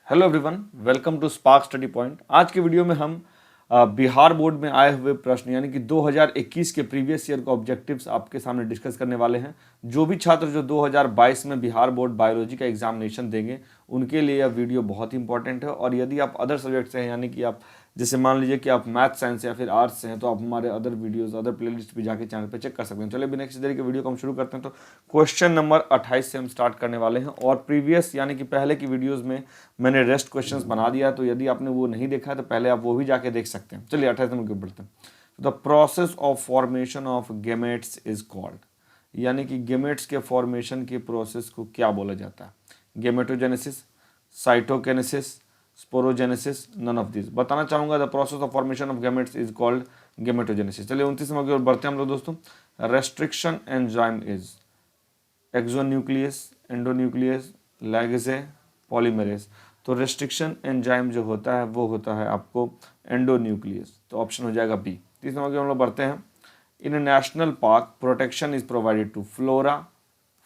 Hello everyone, welcome to Spark Study Point. आज के video में हम बिहार बोर्ड में आए हुए प्रश्न यानी कि 2021 के प्रीवियस ईयर के ऑब्जेक्टिव्स आपके सामने डिस्कस करने वाले हैं। जो भी छात्र जो 2022 में बिहार बोर्ड बायोलॉजी का एग्जामिनेशन देंगे उनके लिए यह वीडियो बहुत ही इंपॉर्टेंट है। और यदि आप अदर सब्जेक्ट से हैं यानी कि आप जैसे मान लीजिए कि आप मैथ साइंस या फिर आर्ट्स से हैं तो आप हमारे अदर वीडियोस अदर प्लेलिस्ट भी जाके चैनल पे चेक कर सकते हैं। चलिए बिना किसी तरीके के वीडियो को हम शुरू करते हैं। तो क्वेश्चन नंबर 28 से हम स्टार्ट करने वाले हैं। और प्रीवियस यानी कि पहले की वीडियोस में मैंने रेस्ट क्वेश्चंस बना दिया, तो यदि आपने वो नहीं देखा है तो पहले आप वो भी जाके देख सकते हैं। चलिए 28 नंबर के बढ़ते हैं। The process of formation of gametes is called, यानी कि गेमेट्स के फॉर्मेशन के प्रोसेस को क्या बोला जाता है? Gametogenesis, cytokinesis, sporogenesis, none of this. बताना चाहूंगा the process of formation of gametes is called gametogenesis. चलिए 29 नंबर की ओर बढ़ते हैं हम लोग दोस्तों। Restriction enzyme is exonuclease, endonuclease, ligase, polymerase. तो रेस्ट्रिक्शन एंजाइम जो होता है वो होता है आपको एंडोन्यूक्लियस, तो ऑप्शन हो जाएगा बी। 30 नंबर की हम लोग बढ़ते हैं। In a national park protection is provided to flora,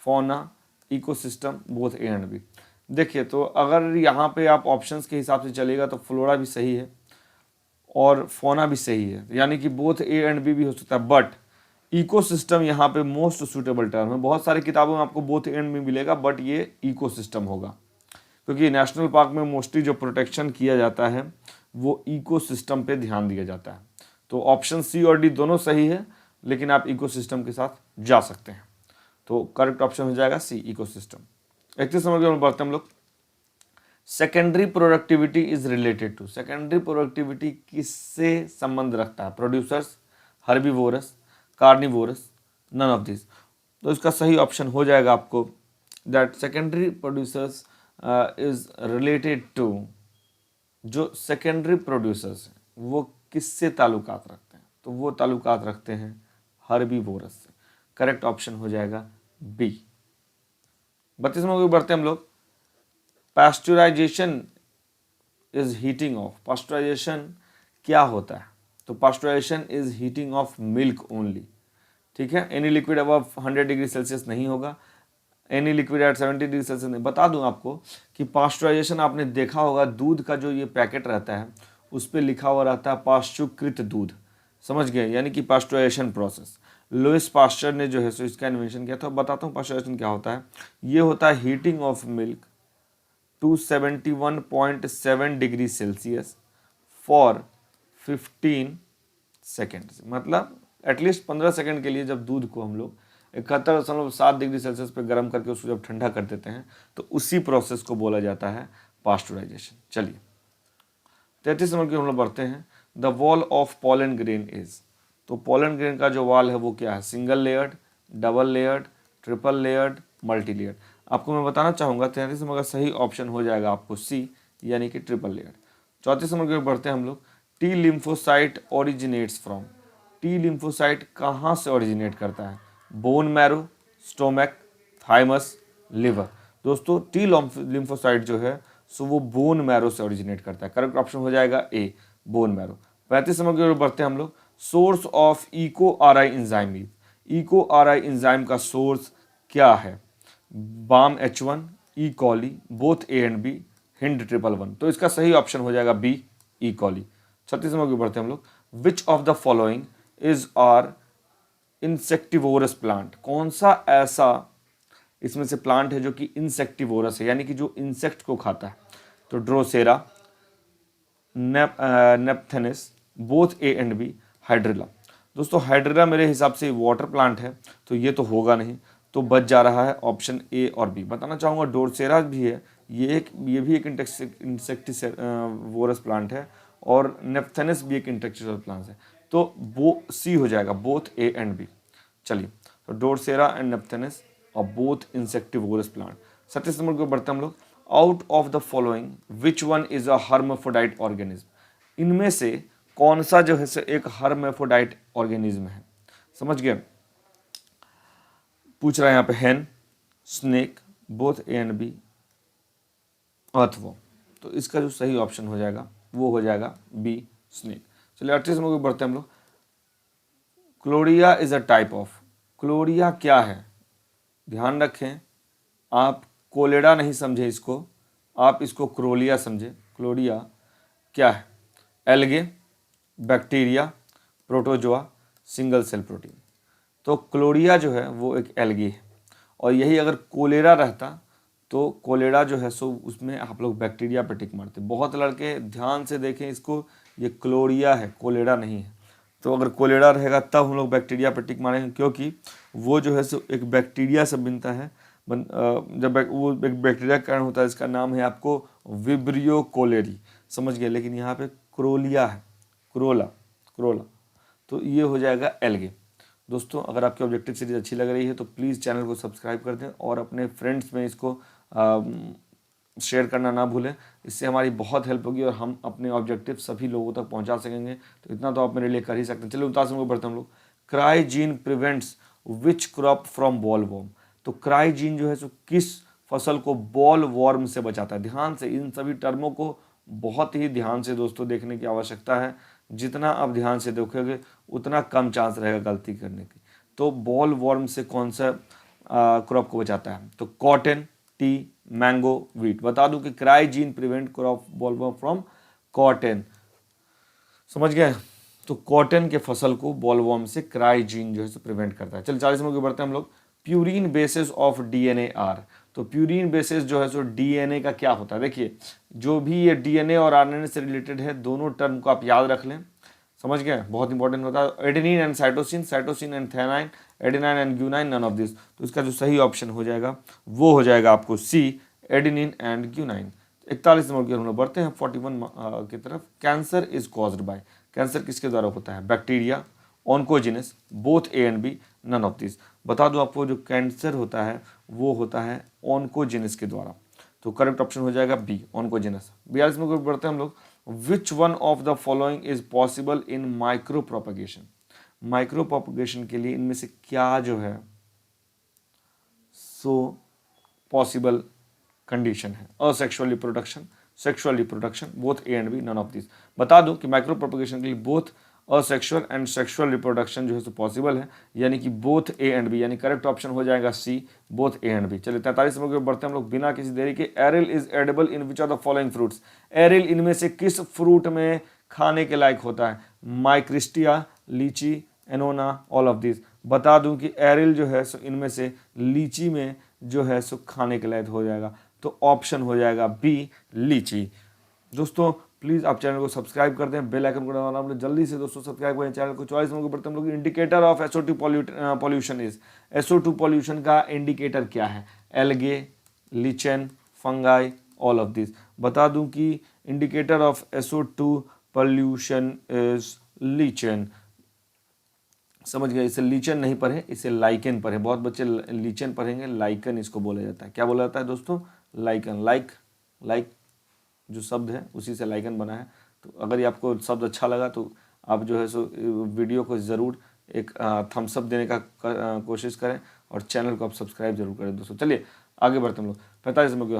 fauna, ecosystem, both A and B. देखिए, तो अगर यहाँ पे आप ऑप्शंस के हिसाब से चलेगा तो फ्लोरा भी सही है और फौना भी सही है, यानी कि बोथ ए एंड बी भी हो सकता है। बट इकोसिस्टम यहाँ पे मोस्ट सूटेबल टर्म है। बहुत सारी किताबों में आपको बोथ एंड में मिलेगा, बट ये इकोसिस्टम होगा क्योंकि नेशनल पार्क में मोस्टली जो प्रोटेक्शन किया जाता है वो इकोसिस्टम पे ध्यान दिया जाता है। तो ऑप्शन सी और डी दोनों सही है, लेकिन आप इकोसिस्टम के साथ जा सकते हैं। तो करेक्ट ऑप्शन हो जाएगा सी, इकोसिस्टम। 31 नंबर की बढ़ते हम लोग। Secondary productivity is related to, secondary productivity किससे संबंध रखता है? Producers, herbivorous, carnivorous, none of this. तो इसका सही ऑप्शन हो जाएगा आपको that secondary producers is related to, जो सेकेंडरी प्रोड्यूसर्स हैं वो किससे ताल्लुकात रखते हैं? तो वो ताल्लुकात रखते हैं हर्बीवोरस से। करेक्ट ऑप्शन हो जाएगा बी। 32 में बढ़ते हैं हम लोग। Pasteurisation is heating of, pasteurisation क्या होता है? तो pasteurisation is heating of milk only. ठीक है, any liquid above 100 degree Celsius नहीं होगा, any liquid at 70 degree Celsius नहीं। बता दूं आपको कि पास्चुराइजेशन आपने देखा होगा, दूध का जो ये पैकेट रहता है उस पर लिखा हुआ रहता है पाश्चुकृत दूध, समझ गए? यानी कि पास्चुराइजेशन प्रोसेस लुइस पास्चर ने जो है सो इसका इन्वेंशन किया था। बताता हूँ पास्चुराइजेशन क्या होता है। ये होता है heating of milk to 71.7 degree Celsius for 15 seconds, मतलब एटलीस्ट 15 सेकेंड के लिए जब दूध को हम लोग 71.7 डिग्री सेल्सियस पे गर्म करके उसको जब ठंडा कर देते हैं तो उसी प्रोसेस को बोला जाता है पास्चुराइजेशन। चलिए 33 नंबर की हम लोग बढ़ते हैं। The wall of pollen grain is, तो पॉलन ग्रेन का जो वॉल है वो क्या है? Single layered, double layered, triple layered, multi layered. आपको मैं बताना चाहूँगा 33 नंबर का सही ऑप्शन हो जाएगा आपको सी, यानी कि ट्रिपल लेयर्ड। 34 नंबर की ओर बढ़ते हैं हम लोग। T lymphocyte originates from, T lymphocyte कहाँ से ओरिजिनेट करता है? Bone marrow, stomach, thymus, liver. दोस्तों टी लिम्फोसाइट जो है सो वो बोन मैरो से ओरिजिनेट करता है। करेक्ट ऑप्शन हो जाएगा ए, बोन मैरो। 35 नंबर की ओर बढ़ते हैं हम लोग। Source of Eco R I enzyme, Eco R I enzyme का सोर्स क्या है? Bam H1, E coli, both A and B, Hind triple one. तो इसका सही ऑप्शन हो जाएगा बी, ई कॉली। 36 नंबर की बढ़ते हैं हम लोग। Which of the following is are insectivorous plant, कौन सा ऐसा इसमें से प्लांट है जो कि इंसेक्टिवोरस है, यानी कि जो इंसेक्ट को खाता है? तो Drosera, Nepenthes, both A and B, Hydrilla. दोस्तों हाइड्रिला मेरे हिसाब से वाटर प्लांट है तो ये तो होगा नहीं, तो बच जा रहा है ऑप्शन ए और बी। बताना चाहूँगा डोरसेरा भी है, ये भी एक इंसेक्टिवोरस प्लांट है, और नेपथेनिस भी एक इंसेक्टिवोरस प्लांट है। तो वो सी हो जाएगा, बोथ ए एंड बी। चलिए, तो डोरसेरा एंड नेपथेनिस और बोथ इंसेक्टिवोरस प्लांट। 37 नंबर को बढ़ते हम लोग। Out of the following which one is a hermaphrodite organism, इनमें से कौन सा जो है से एक हर्माफ्रोडाइट ऑर्गेनिज्म है? समझ गए? पूछ रहा है यहाँ पे hen, snake, both A and B, earthworm. तो इसका जो सही ऑप्शन हो जाएगा वो हो जाएगा बी, स्नेक। चलिए 38 नंबर को बढ़ते हैं हम लोग। क्लोरिया इज अ टाइप ऑफ, क्लोरिया क्या है? ध्यान रखें, आप कोलेडा नहीं समझे इसको, आप इसको क्रोलिया समझे। क्लोरिया क्या है? Algae, bacteria, protozoa, single cell protein. तो क्लोरिया जो है वो एक एल्गी है, और यही अगर कोलेरा रहता तो कोलेरा जो है सो उसमें आप लोग बैक्टीरिया पे टिक मारते। बहुत लड़के ध्यान से देखें इसको, ये क्लोरिया है, कोलेरा नहीं है। तो अगर कोलेरा रहेगा तब हम लोग बैक्टीरिया पे टिक मारेंगे, क्योंकि वो जो है सो एक बैक्टीरिया से बनता है। वो एक बैक्टीरिया का कारण होता है, इसका नाम है आपको विब्रियो कोलेरी, समझ गए। लेकिन यहाँ पे क्रोलिया है, क्रोला, क्रोला, तो ये हो जाएगा एल्गे। दोस्तों अगर आपकी ऑब्जेक्टिव सीरीज अच्छी लग रही है तो प्लीज़ चैनल को सब्सक्राइब कर दें और अपने फ्रेंड्स में इसको शेयर करना ना भूलें। इससे हमारी बहुत हेल्प होगी और हम अपने ऑब्जेक्टिव सभी लोगों तक पहुंचा सकेंगे। तो इतना तो आप मेरे लिए कर ही सकते हैं। चलिए 49 को बढ़ते हैं हम लोग। क्राइजीन prevents which crop from ball warm. तो क्राइजीन जो है सो किस फसल को बॉल वॉर्म से बचाता है? ध्यान से इन सभी टर्मों को बहुत ही ध्यान से दोस्तों देखने की आवश्यकता है। जितना आप ध्यान से देखोगे उतना कम चांस रहेगा गलती करने की। तो बॉल वॉर्म से कौन सा क्रॉप को बचाता है? तो कॉटन, टी, मैंगो, व्हीट। बता दूं कि क्राइजीन prevent crop ball warm from cotton, समझ गए। तो कॉटन के फसल को बॉलवॉर्म से क्राइजीन जो है प्रिवेंट करता है। चल 40 में बढ़ते हैं हम लोग। Purine bases of DNA are. तो प्यूरिन बेसिस जो है सो डीएनए का क्या होता है? देखिए जो भी ये डीएनए और आरएनए से रिलेटेड है दोनों टर्म को आप याद रख लें, समझ गए, बहुत इंपॉर्टेंट होता है। Adenine and cytosine, cytosine and thymine, adenine and guanine, none of this. तो इसका जो सही ऑप्शन हो जाएगा वो हो जाएगा आपको C, adenine and guanine. 41 number की हम लोग बढ़ते हैं 41 की तरफ। Cancer is caused by. Cancer किसके द्वारा होता है? Bacteria, oncogenes, both A and B, none of this. बता दो आपको जो कैंसर होता है वो होता है ऑन्कोजिनस के द्वारा। तो करेक्ट ऑप्शन हो जाएगा बी, ऑन्कोजिनस। 42 में बढ़ते हैं हम लोग। Which one of the following is possible in micro propagation. Micro propagation के लिए इनमें से क्या जो है सो पॉसिबल कंडीशन है? Asexual reproduction, sexual reproduction, both A and B, none of this. बता दूं कि माइक्रो प्रोपगेशन के लिए both asexual and sexual reproduction जो है सो पॉसिबल है, यानी कि बोथ ए एंड बी, यानी करेक्ट ऑप्शन हो जाएगा C, both A and B. चलिए 43 नंबर के बढ़ते हैं हम लोग बिना किसी देरी के। Aryl is edible in which of the following fruits. Aryl इनमें से किस फ्रूट में खाने के लायक होता है? माइक्रिस्टिया, लीची, एनोना, ऑल ऑफ दिस। बता दूं कि एरिल जो है सो इनमें से लीची में जो है सो खाने के लायक हो जाएगा, तो ऑप्शन हो जाएगा बी, लीची। दोस्तों प्लीज़ आप चैनल को सब्सक्राइब कर दें, बेल आइकन को दबाना आपने जल्दी से दोस्तों सब्सक्राइब करें चैनल को। 44 नंबर के बढ़ते हम लोग। Indicator of SO2 pollution is. SO2 pollution का इंडिकेटर क्या है? Algae, lichen, fungi, all of this. बता दूं कि indicator of SO2 pollution is lichen, समझ गए। इसे लीचन नहीं पढ़े, इसे लाइकन पढ़े। बहुत बच्चे लीचन पढ़ेंगे, लाइकन इसको बोला जाता है। क्या बोला जाता है दोस्तों? लाइकन। लाइक जो शब्द है उसी से लाइकन बना है। तो अगर ये आपको शब्द अच्छा लगा तो आप जो है सो वीडियो को ज़रूर एक थम्स अप देने का कोशिश करें और चैनल को आप सब्सक्राइब जरूर करें दोस्तों। चलिए आगे बढ़ते हम लोग। 45 में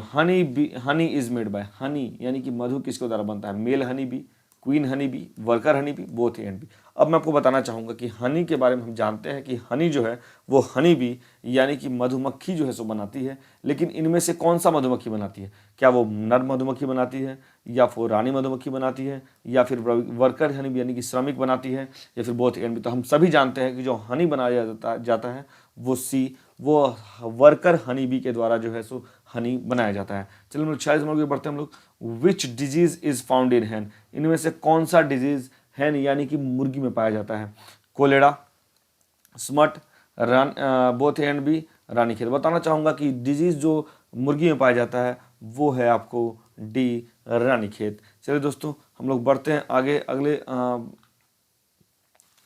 honey is made by. Honey यानी कि मधु किसके द्वारा बनता है? Male honey bee, queen honey bee, worker honey bee, both A and B. अब मैं आपको बताना चाहूँगा कि हनी के बारे में हम जानते हैं कि हनी जो है वो हनी बी यानी कि मधुमक्खी जो है सो बनाती है। लेकिन इनमें से कौन सा मधुमक्खी बनाती है? क्या वो नर मधुमक्खी बनाती है, या फिर रानी मधुमक्खी बनाती है, या फिर वर्कर हनी बी यानी कि श्रमिक बनाती है, या फिर बोथ ए एंड बी? तो हम सभी जानते हैं कि जो हनी बनाया जाता है वो सी, वो वर्कर हनी बी के द्वारा जो है सो हनी बनाया जाता है। चलिए हम लोग 46 नंबर बढ़ते हैं हम लोग। Which disease is found in hen. इनमें से कौन सा डिजीज हैन यानी कि मुर्गी में पाया जाता है? Cholera, smut, both A and B, Ranikhet. बताना चाहूँगा कि डिजीज जो मुर्गी में पाया जाता है वो है आपको डी, रानीखेत। चलिए दोस्तों हम लोग बढ़ते हैं आगे अगले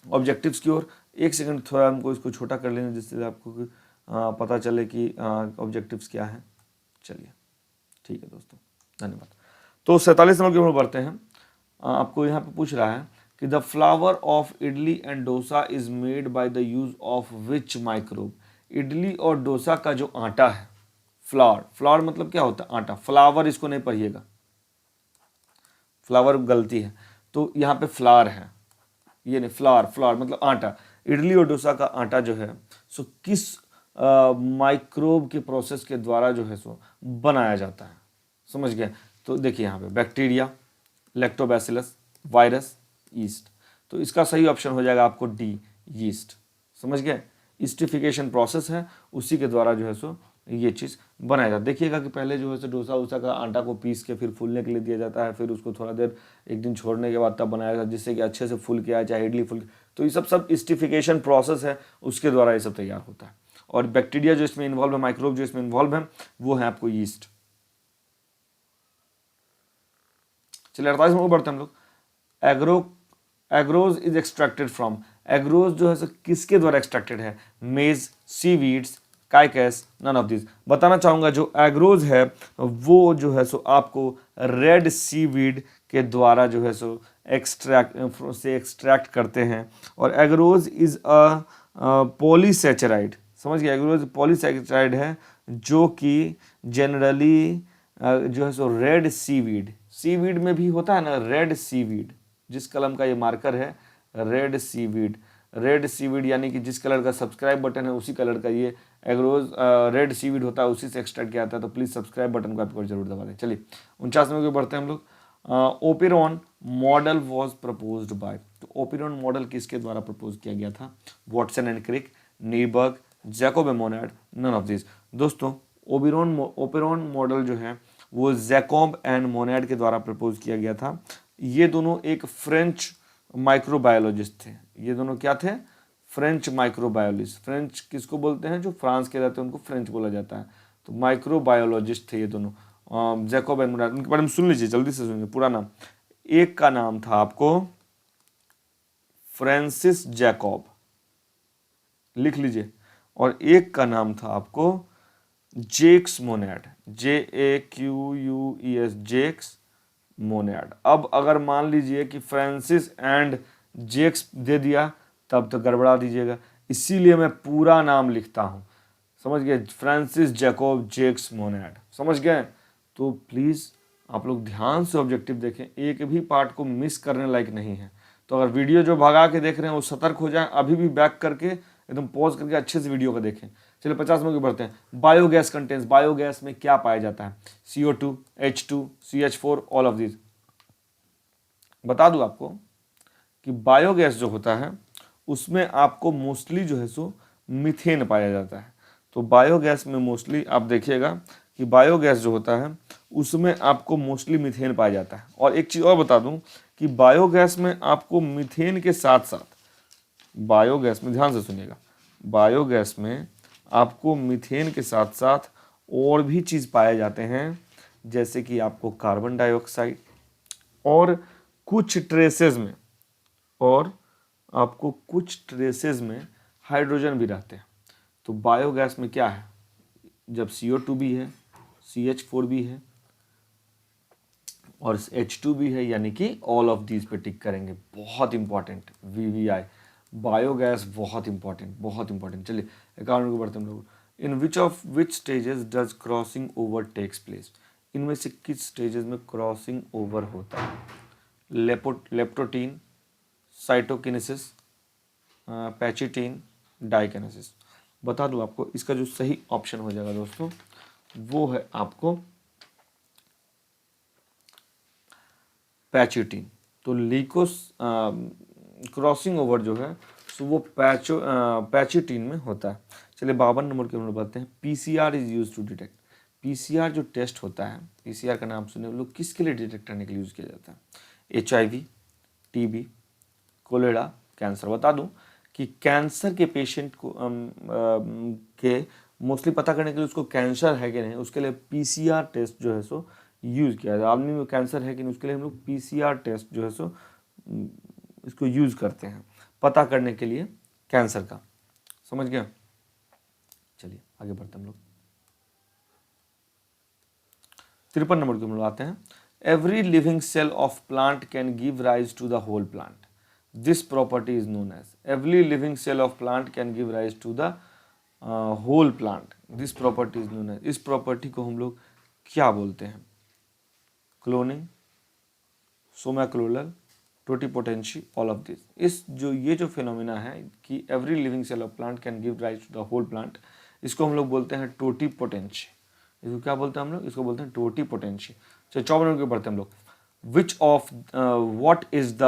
ऑब्जेक्टिव्स की ओर। एक सेकंड थोड़ा हमको इसको छोटा कर लेंगे जिससे आपको पता चले कि ऑब्जेक्टिव्स क्या है। चलिए ठीक है दोस्तों, धन्यवाद। तो 47 नंबर की ओर बढ़ते हैं। आपको यहाँ पे पूछ रहा है कि the flower of idli and dosa is made by the use of which microbe. Idli और डोसा का जो आटा है, फ्लावर मतलब क्या होता है? आटा। फ्लावर इसको नहीं पढ़िएगा, फ्लावर गलती है। तो यहाँ पे फ्लावर है, ये नहीं, फ्लावर मतलब आटा। इडली और डोसा का आटा जो है सो किस माइक्रोब के प्रोसेस के द्वारा जो है सो बनाया जाता है? समझ गए। तो देखिए यहाँ पे बैक्टीरिया, लैक्टोबैसिलस, वायरस, ईस्ट। तो इसका सही ऑप्शन हो जाएगा आपको डी, यीस्ट। समझ गए, ईस्टिफिकेशन प्रोसेस है, उसी के द्वारा जो है सो ये चीज़ बनाया जाता है। देखिएगा कि पहले जो है सो डोसा उसा का आटा को पीस के फिर फूलने के लिए दिया जाता है, फिर उसको थोड़ा देर एक दिन छोड़ने के बाद तब बनाया जाता है, जिससे कि अच्छे से फूल के आए, चाहे इडली फूल। तो ये सब ईस्टिफिकेशन प्रोसेस है, उसके द्वारा ये सब तैयार होता है। और बैक्टीरिया जो इसमें इन्वॉल्व है, माइक्रोब जो इसमें इन्वॉल्व है, वो है आपको यीस्ट। चलिए 48 में बढ़ते हैं हम लोग। Agarose is extracted from, agarose जो है किसके द्वारा एक्सट्रैक्टेड है? मेज, सीवीड्स, काइकस, नन ऑफ दिस। बताना चाहूंगा जो एग्रोज है वो जो है सो आपको रेड सीवीड के द्वारा जो है सो एक्सट्रैक्ट करते हैं। और एग्रोज इज अ पॉलीसेचराइड, समझ गए, एग्रोज पॉलीसेचराइड है जो कि जनरली जो है सो रेड सीवीड, सीवीड में भी होता है ना रेड सीवीड, जिस कलम का ये मार्कर है रेड सीवीड, रेड सीवीड यानी कि जिस कलर का सब्सक्राइब बटन है उसी कलर का ये एग्रोज रेड सीवीड होता है, उसी से एक्सट्रैक्ट किया जाता है। तो प्लीज़ सब्सक्राइब बटन को आपको जरूर दबा दें। चलिए 49 में बढ़ते हैं हम लोग। Operon model was proposed by, तो ओपेरॉन मॉडल किसके द्वारा प्रपोज किया गया था? Watson and Crick, Nirenberg, Jacob and Monod, none of this. दोस्तों ओपेरॉन मॉडल जो है वो जैकोब एंड मोनार्ड के द्वारा प्रपोज किया गया था। ये दोनों एक फ्रेंच माइक्रोबायोलॉजिस्ट थे। ये दोनोों क्या थे? French microbiologist. फ्रेंच किसको बोलते हैं? जो फ्रांस के रहते हैं उनको फ्रेंच बोला जाता है। तो माइक्रोबायोलॉजिस्ट थे ये दोनों, जैकोब एंड मोनार्ड। उनके बारे में सुन लीजिए, जल्दी से सुनिए पूरा नाम। एक का नाम था आपको फ्रांसिस जैकोब, लिख लीजिए, और एक का नाम था आपको जेक्स मोनार्ड, JAQUES, जेक्स मोनार्ड। अब अगर मान लीजिए कि फ्रांसिस एंड जेक्स दे दिया तब तो गड़बड़ा दीजिएगा, इसीलिए मैं पूरा नाम लिखता हूं। समझ गए? Francis Jacob Jacques Monod. समझ गए? तो प्लीज़ आप लोग ध्यान से ऑब्जेक्टिव देखें, एक भी पार्ट को मिस करने लायक नहीं है। तो अगर वीडियो जो भगा के देख रहे हैं वो सतर्क हो जाए, अभी भी बैक करके एकदम पॉज करके अच्छे से वीडियो को देखें। चलिए 50 में बढ़ते हैं। बायोगैस कंटेंट्स, बायोगैस में क्या पाया जाता है? CO2, H2, CH4, all of this. बता दूं आपको कि बायोगैस जो होता है उसमें आपको मोस्टली जो है सो मीथेन पाया जाता है। तो बायोगैस में मोस्टली आप देखिएगा कि बायोगैस जो होता है उसमें आपको मोस्टली मीथेन पाया जाता है। और एक चीज़ और बता दूं कि बायोगैस में आपको मीथेन के साथ साथ, बायोगैस में ध्यान से सुनिएगा, बायोगैस में आपको मीथेन के साथ साथ और भी चीज़ पाए जाते हैं, जैसे कि आपको कार्बन डाइऑक्साइड और कुछ ट्रेसेस में, और आपको कुछ ट्रेसेस में हाइड्रोजन भी रहते हैं। तो बायोगैस में क्या है? जब CO2 भी है, CH4 भी है और H2 भी है, यानी कि ऑल ऑफ दीज पे टिक करेंगे। बहुत इंपॉर्टेंट VVI, बायोगैस बहुत इंपॉर्टेंट। चलिए 51 को बढ़ते हम लोग। In which stages does crossing over takes place, इनमें से किस स्टेजेस में क्रॉसिंग ओवर होता है? Leptotene, cytokinesis, pachytene, diakinesis. बता दूं आपको, इसका जो सही ऑप्शन हो जाएगा दोस्तों वो है आपको पैचिटीन। तो लीकोस क्रॉसिंग ओवर जो है सो वो पैचिटीन में होता है। चलिए 52 नंबर के हम लोग बताते हैं। PCR is use to detect, PCR जो टेस्ट होता है, PCR का नाम सुने लोग, किसके लिए डिटेक्ट करने के लिए यूज किया जाता है? HIV, TB, cholera, cancer. बता दूं कि कैंसर के पेशेंट को के मोस्टली पता करने के लिए उसको कैंसर है कि नहीं, उसके लिए PCR टेस्ट जो है सो यूज़ किया जाता है। आदमी में कैंसर है कि नहीं उसके लिए हम लोग PCR टेस्ट जो है सो इसको यूज़ करते हैं पता करने के लिए कैंसर का। समझ गया? चलिए आगे बढ़ते हम लोग। 53 नंबर के हम लोग आते हैं। Every living cell of plant can give rise to the whole plant, this property is known as. Every living cell of plant can give rise to the whole plant, this property is known as. इस property को हम लोग क्या बोलते हैं? Cloning, somaclonal, totipotency, all of this. ये जो phenomena है कि every living cell of plant can give rise to the whole plant, इसको हम लोग बोलते हैं टोटिपोटेंसी। इसको क्या बोलते हैं हम लोग, इसको बोलते हैं टोटिपोटेंशियल। चलो 54 नंबर के पढ़ते हैं हम लोग। Which of what is the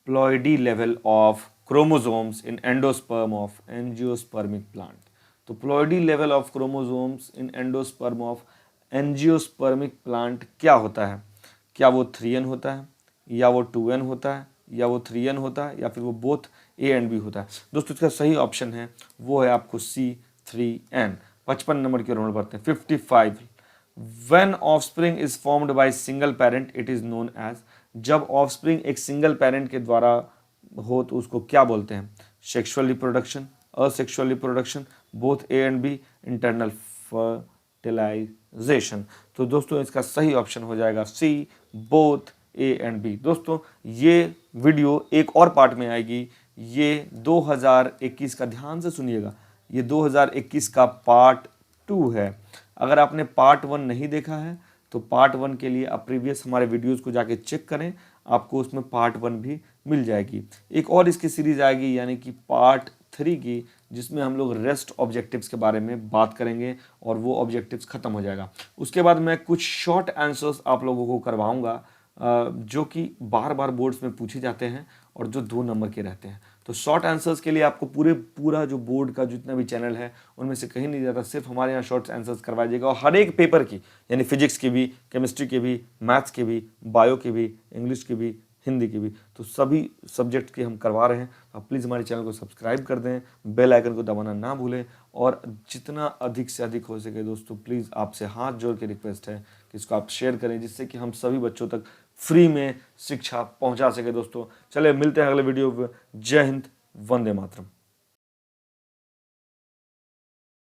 ploidy level of chromosomes in endosperm of angiospermic plant. तो ploidy level of chromosomes in endosperm of angiospermic plant क्या होता है? क्या वो 3n होता है, या वो 2n होता है, या वो 3n होता है, या फिर वो बोथ a एंड b होता है? दोस्तों इसका सही ऑप्शन है वो है आपको C 3n। 55 नंबर की ओर बढ़ते हैं। 55 When offspring is formed by single parent it is known as। जब ऑफस्प्रिंग एक सिंगल पेरेंट के द्वारा हो तो उसको क्या बोलते हैं? Sexual reproduction, asexual reproduction, both A and B, internal fertilization. तो दोस्तों इसका सही ऑप्शन हो जाएगा C, both A and B. दोस्तों ये वीडियो एक और पार्ट में आएगी, ये 2021 का, ध्यान से सुनिएगा, ये 2021 का पार्ट 2 है। अगर आपने पार्ट 1 नहीं देखा है तो पार्ट 1 के लिए आप प्रीवियस हमारे वीडियोस को जाके चेक करें, आपको उसमें पार्ट 1 भी मिल जाएगी। एक और इसकी सीरीज आएगी यानी कि पार्ट 3 की, जिसमें हम लोग रेस्ट ऑब्जेक्टिव्स के बारे में बात करेंगे और वो ऑब्जेक्टिव्स खत्म हो जाएगा। उसके बाद मैं कुछ शॉर्ट आंसर्स आप लोगों को करवाऊंगा जो कि बार बार बोर्ड्स में पूछे जाते हैं और जो 2 नंबर के रहते हैं। तो शॉर्ट आंसर्स के लिए आपको पूरा जो बोर्ड का जितना भी चैनल है उनमें से कहीं नहीं जाता, सिर्फ हमारे यहाँ शॉर्ट आंसर्स करवाया जाएगा। और हर एक पेपर की, यानी फिजिक्स की भी, केमिस्ट्री के भी, मैथ्स के भी, बायो के भी, इंग्लिश की भी, हिंदी की भी, तो सभी सब्जेक्ट की हम करवा रहे हैं। तो आप प्लीज़ हमारे चैनल को सब्सक्राइब कर दें, बेल आइकन को दबाना ना भूलें, और जितना अधिक से अधिक हो सके दोस्तों प्लीज़ आपसे हाथ जोड़ के रिक्वेस्ट है कि इसको आप शेयर करें, जिससे कि हम सभी बच्चों तक फ्री में शिक्षा पहुंचा सके। दोस्तों चलिए मिलते हैं अगले वीडियो में। जय हिंद, वंदे मातरम।